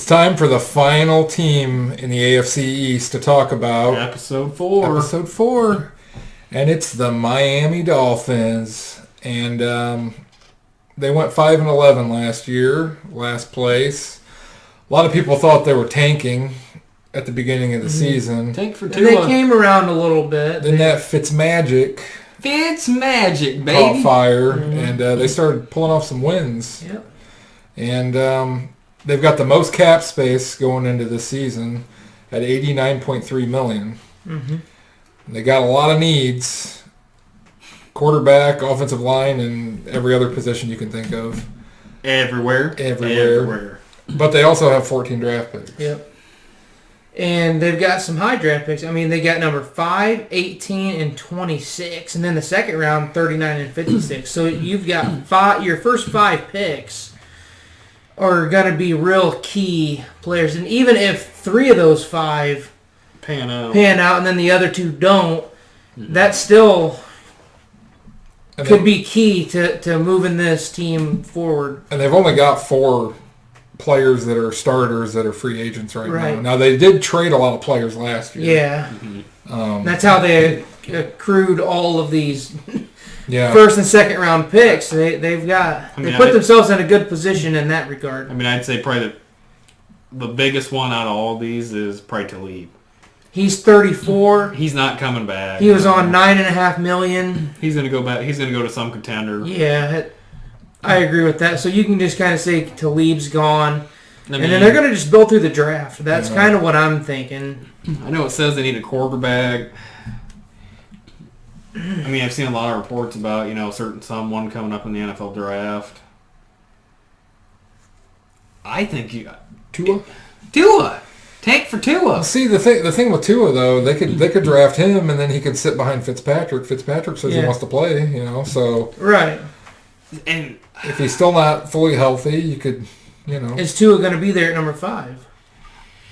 It's time for the final team in the AFC East to talk about. Episode 4. Episode 4. And it's the Miami Dolphins. And they went 5-11 last year, last place. A lot of people thought they were tanking at the beginning of the season. Tank for and Tua. they came around a little bit. Then that Fitzmagic Fitzmagic, baby. caught fire, and they started pulling off some wins. Yep. And they've got the most cap space going into this season at $89.3 million. Mm-hmm. They got a lot of needs. Quarterback, offensive line, and every other position you can think of. Everywhere. But they also have 14 draft picks. Yep. And they've got some high draft picks. I mean, they got number 5, 18, and 26. And then the second round, 39 and 56. So you've got your first 5 picks are going to be real key players. And even if 3 of those 5 pan out and then the other 2 don't, that still could be key to moving this team forward. And they've only got 4 players that are starters that are free agents right now. Right. Now, they did trade a lot of players last year. Yeah. That's how they accrued all of these first and second round picks. They put themselves in a good position in that regard. I mean, I'd say probably the biggest one out of all these is probably Talib. He's 34. He's not coming back. He was on $9.5 million. He's gonna go back. He's gonna go to some contender. Yeah, I agree with that. So you can just kind of say Talib's gone, and then they're going to just build through the draft. That's kind of what I'm thinking. I know it says they need a quarterback. I mean, I've seen a lot of reports about someone coming up in the NFL draft. I think Tua. Tank for Tua. See, the thing with Tua, though, they could draft him, and then he could sit behind Fitzpatrick. Fitzpatrick says he wants to play, so... Right. And if he's still not fully healthy, you could, Is Tua going to be there at number 5?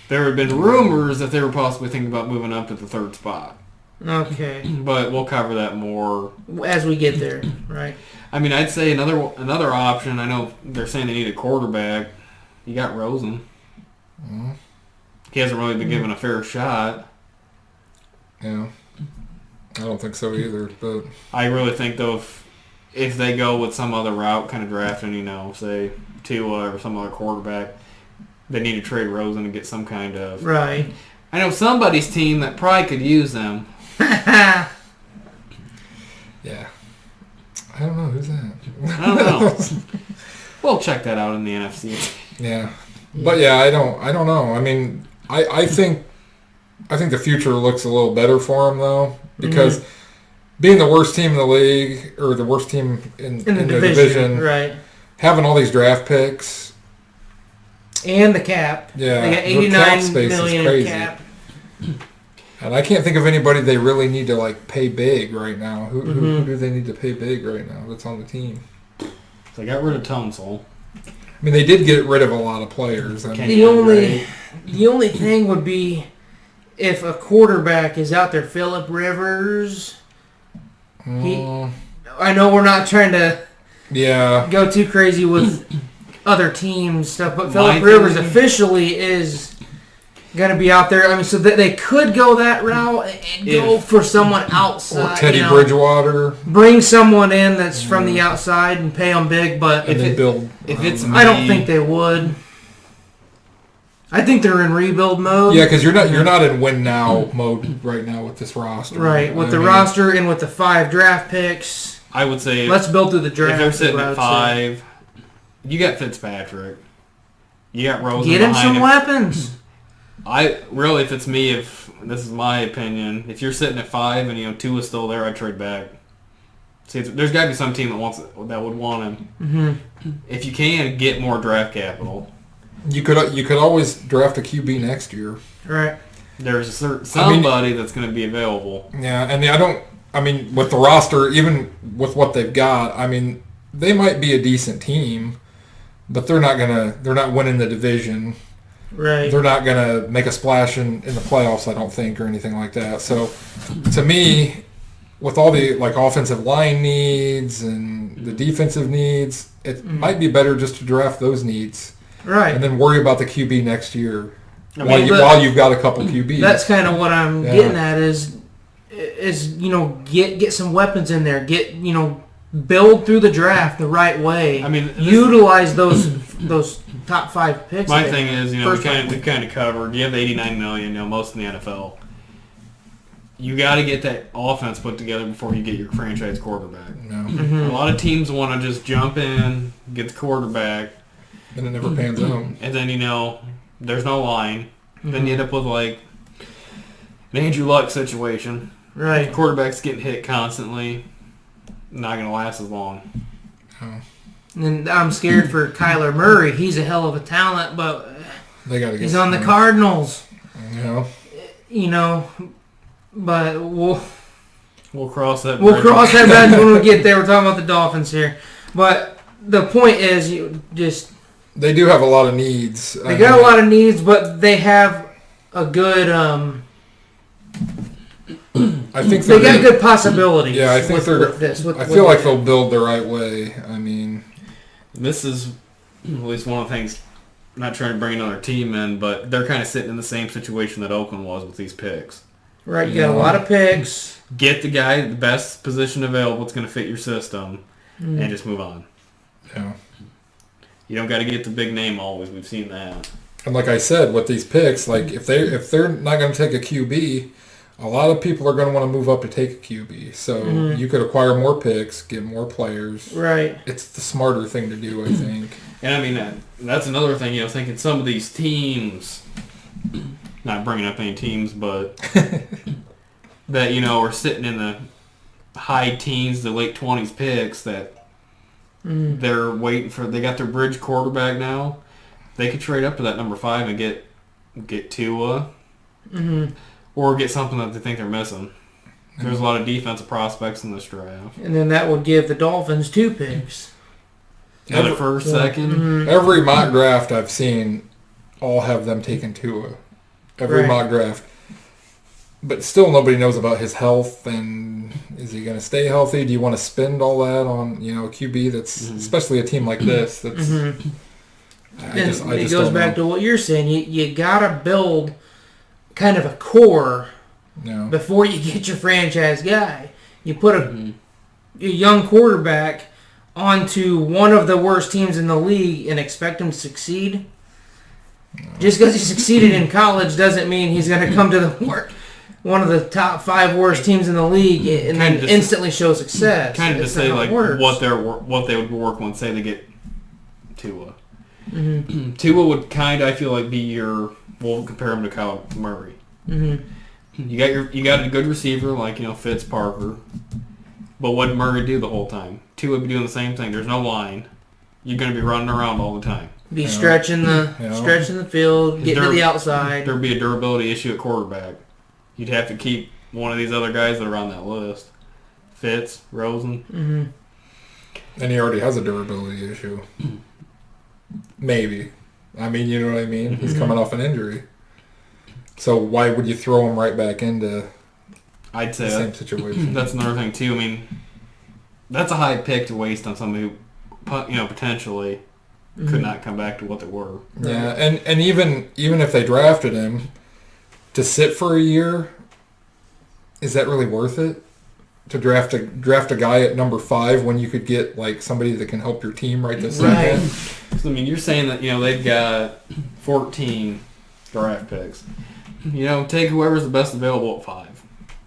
There have been rumors that they were possibly thinking about moving up to the 3rd spot. Okay. But we'll cover that more as we get there, right? I mean, I'd say another option. I know they're saying they need a quarterback. You got Rosen. Mm-hmm. He hasn't really been given a fair shot. Yeah. I don't think so either, but... I really think, though, if they go with some other route, kind of drafting, say, Tua or some other quarterback, they need to trade Rosen and get some kind of... Right. I know somebody's team that probably could use them. Yeah. I don't know. Who's that? I don't know. We'll check that out in the NFC. Yeah. But, yeah, I don't know. I mean, I think the future looks a little better for them, though, because... Being the worst team in the league, or the worst team in the division, right? Having all these draft picks and the cap, they got $89 million in cap. And I can't think of anybody they really need to pay big right now. Who do they need to pay big right now that's on the team? They got rid of Tunsil. I mean, they did get rid of a lot of players. The only thing would be if a quarterback is out there, Phillip Rivers. I know we're not trying to go too crazy with other teams stuff, but Phillip Rivers officially is going to be out there. I mean, so that they could go that route and go for someone outside. Or Teddy Bridgewater. Bring someone in that's from the outside and pay them big, but I don't think they would. I think they're in rebuild mode. Yeah, because you're not in win now mode right now with this roster. Right, with the roster and with the 5 draft picks. I would say let's build through the draft. If they're sitting at 5, you got Fitzpatrick. You got Rosen. Get him some weapons. If it's me, if this is my opinion, if you're sitting at 5 and Tua's still there, I'd trade back. See, there's got to be some team that would want him. Mm-hmm. If you can get more draft capital. You could always draft a QB next year. Right. There's somebody that's going to be available. Yeah, and with the roster, even with what they've got, they might be a decent team, but they're not winning the division. Right. They're not gonna make a splash in the playoffs, I don't think, or anything like that. So, to me, with all the offensive line needs and the defensive needs, it might be better just to draft those needs. Right. And then worry about the QB next year I while you've got a couple QBs. That's kind of what I'm getting at is get some weapons in there. Build through the draft the right way. I mean, utilize those top 5 picks. My thing is, we've kind of covered. You have $89 million, most in the NFL. You got to get that offense put together before you get your franchise quarterback. No. A lot of teams want to just jump in, get the quarterback, and it never pans out. And then there's no line. Then you end up with like an Andrew Luck situation. Right. The quarterback's getting hit constantly. Not going to last as long. Oh. And I'm scared for Kyler Murray. He's a hell of a talent, but he's on the Cardinals. Yeah. But we'll cross that bridge. We'll cross that bridge when we get there. We're talking about the Dolphins here. But the point is, they do have a lot of needs. They got a lot of needs, but they have a good. I think they got good possibilities. Yeah, I think I feel like they'll build the right way. I mean, this is at least one of the things. I'm not trying to bring another team in, but they're kind of sitting in the same situation that Oakland was with these picks. Right, you got a lot of picks. Get the guy the best position available that's going to fit your system, and just move on. Yeah. You don't got to get the big name always. We've seen that. And like I said, with these picks, like if they're not going to take a QB, a lot of people are going to want to move up to take a QB. So you could acquire more picks, get more players. Right. It's the smarter thing to do, I think. And I mean that's another thing. Thinking some of these teams. Not bringing up any teams, but that, are sitting in the high teens, the late 20s picks that they're waiting for. They got their bridge quarterback now. They could trade up to that number 5 and get Tua or get something that they think they're missing. There's a lot of defensive prospects in this draft. And then that would give the Dolphins 2 picks. Another first, second. Every mock draft I've seen all have them taking Tua. Every mock draft. But still nobody knows about his health and is he going to stay healthy? Do you want to spend all that on, a QB that's, especially a team like this, that's... It goes back to what you're saying. You got to build kind of a core before you get your franchise guy. You put a young quarterback onto one of the worst teams in the league and expect him to succeed. Just because he succeeded in college doesn't mean he's going to come to one of the top 5 worst teams in the league and then instantly show success. Kind of to say like what they would work on. Say they get Tua. Tua would I feel like be we'll compare him to Kyle Murray. You got a good receiver like Fitz Parker, but what did Murray do the whole time? Tua would be doing the same thing. There's no line. You're going to be running around all the time. Be stretching the field, getting to the outside. There'd be a durability issue at quarterback. You'd have to keep one of these other guys that are on that list. Fitz, Rosen. And he already has a durability issue. Maybe. I mean, you know what I mean? He's coming off an injury. So why would you throw him right back into the same situation? That's another thing, too. I mean, that's a high pick to waste on somebody who, potentially could not come back to what they were. Yeah, and even if they drafted him, to sit for a year, is that really worth it? To draft a guy at number 5 when you could get like somebody that can help your team right this second? So, I mean, you're saying that they've got 14 draft picks. Take whoever's the best available at 5.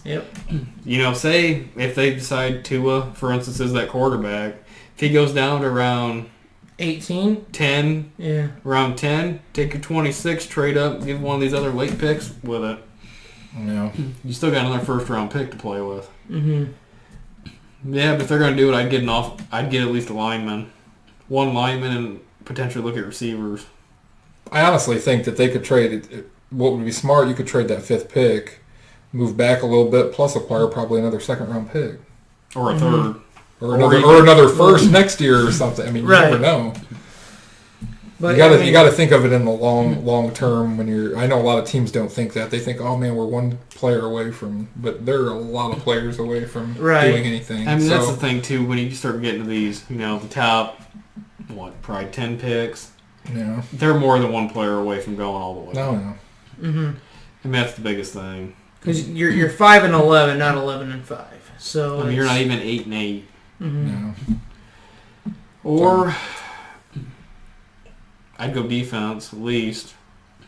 Yep. Say if they decide Tua, for instance, is that quarterback, if he goes down to around 18? 10. Yeah. Around 10, take your 26, trade up, give one of these other late picks with it. Yeah. You still got another first-round pick to play with. Yeah, but if they're going to do it, I'd get at least a lineman. One lineman and potentially look at receivers. I honestly think that they could trade what would be smart, you could trade that 5th pick, move back a little bit, plus acquire probably another second-round pick. Or a third. Or another first next year or something. I mean, you never know. But you got to think of it in the long term. When I know a lot of teams don't think that. They think, oh man, we're one player away from, but there are a lot of players away from doing anything. I mean, that's the thing too. When you start getting to these, the top, probably 10 picks, Yeah. They're more than one player away from going all the way. No. Mm-hmm. I mean, that's the biggest thing. Because you're 5-11, not 11-5. So I mean, you're not even 8-8. Mm-hmm. No. Or I'd go defense at least.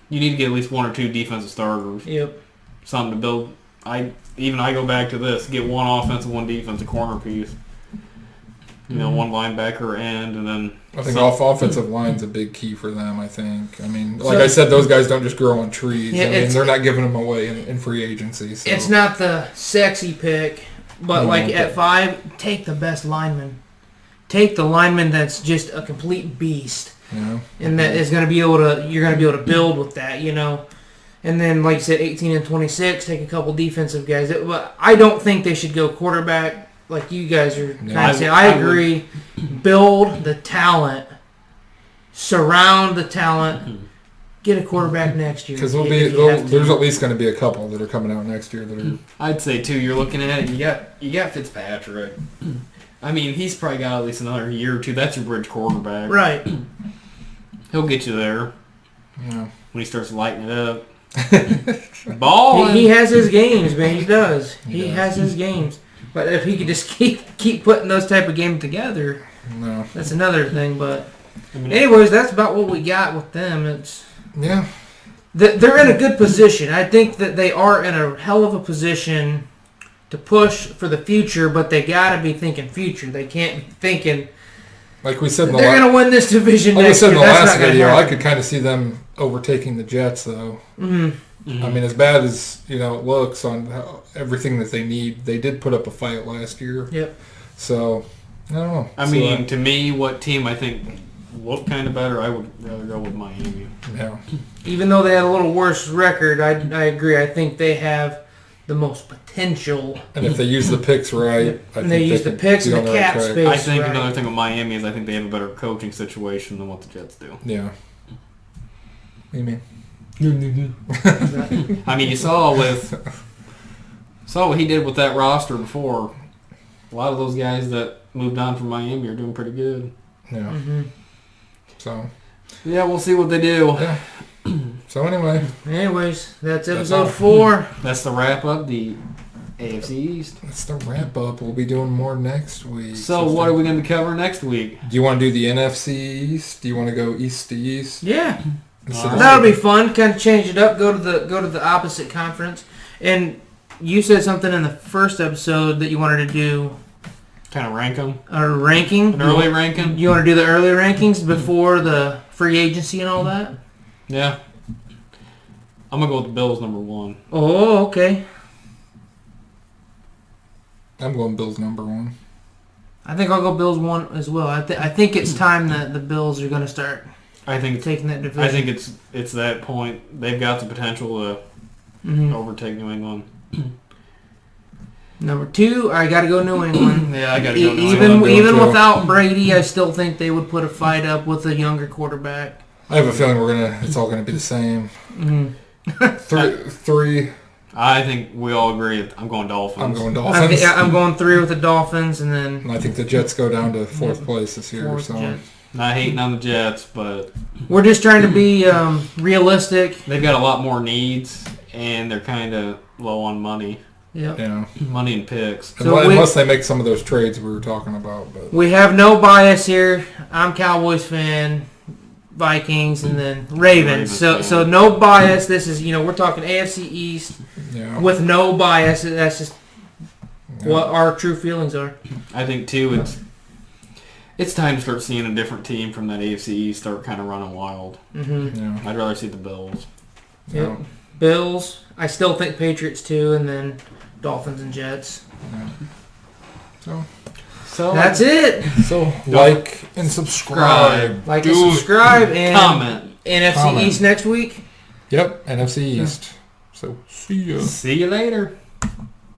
You need to get at least one or two defensive starters. Yep. Something to build. I go back to this. Get one offensive, one defensive corner piece. You know, one linebacker end, and then... I think offensive line's a big key for them, I think. I mean, like I said, those guys don't just grow on trees. Yeah, I mean, they're not giving them away in free agency. So. It's not the sexy pick, but at 5, take the best lineman. Take the lineman that's just a complete beast. Yeah. And that is going to be able to... You're going to be able to build with that, you know. And then, like you said, 18 and 26, take a couple defensive guys. But I don't think they should go quarterback like you guys are kind of saying. I agree. Build the talent. Surround the talent. Get a quarterback next year. Because there's at least going to be a couple that are coming out next year that are... I'd say, too, you're looking at it, you got Fitzpatrick. I mean, he's probably got at least another year or two. That's your bridge quarterback. Right. He'll get you there. Yeah. When he starts lighting it up. Balling. He has his games, man. He does. He does. has his games. But if he could just keep putting those type of games together, No. that's another thing. But anyways, that's about what we got with them. It's they're in a good position. I think that they are in a hell of a position to push for the future, but they got to be thinking future. They can't be thinking like we said in they're going to win this division like next we said year. in the That's last not video, happen. I could kind of see them overtaking the Jets, though. Mm-hmm. Mm-hmm. I mean, as bad as it looks on everything that they need, they did put up a fight last year. Yep. So I don't know. I mean, to me, what team I think looked kind of better, I would rather go with Miami. Yeah. Even though they had a little worse record, I agree. I think they have the most potential. And if they use the picks right, Yep. I And think they use the picks be and on the right cap track. space. I think right. another thing with Miami is I think they have a better coaching situation than what the Jets do. Yeah. What do you mean? I mean, you saw what he did with that roster before. A lot of those guys that moved on from Miami are doing pretty good. Yeah. Mm-hmm. So. Yeah, we'll see what they do. Yeah. So anyway. Anyways, that's all. episode 4. That's the wrap up. The AFC East. That's the wrap up. We'll be doing more next week. So what are we going to cover next week? Do you want to do the NFC East? Do you want to go East to East? Yeah. Instead of- That'll be fun. Kind of change it up. Go to the opposite conference. And you said something in the first episode that you wanted to do Kind of rank them. a ranking. An early ranking. You want to do the early rankings before the free agency and all that? Yeah. I'm going to go with the Bills number 1. Oh, okay. I'm going Bills number 1. I think I'll go Bills 1 as well. I think it's time that the Bills are going to start I think taking that division. I think it's that point. They've got the potential to overtake New England. Number 2, I got to go New England. Yeah, I got to go New England. Even without Brady, I still think they would put a fight up with a younger quarterback. I have a feeling it's all gonna be the same. Mm-hmm. Three. I think we all agree. I'm going Dolphins. I'm going Dolphins. I'm going 3 with the Dolphins, and then And I think the Jets go down to 4th place this year. fourth So Jets. Not hating on the Jets, but We're just trying to be realistic. they've got a lot more needs, and they're kind of low on money. Yep. yeah, Money and picks. So unless they make some of those trades we were talking about. But We have no bias here. I'm Cowboys fan, Vikings, and then Ravens. Ravens So fan. no bias. This is we're talking AFC East yeah, with no bias. That's just what our true feelings are. I think too. It's time to start seeing a different team from that AFC East start kind of running wild. Mm-hmm. yeah, I'd rather see the Bills. Yep. Bills. I still think Patriots too, and then Dolphins and Jets. yeah. So That's it. So like and subscribe. Like and subscribe and comment. NFC Comment. East next week. Yep, NFC East. So see ya. See you later.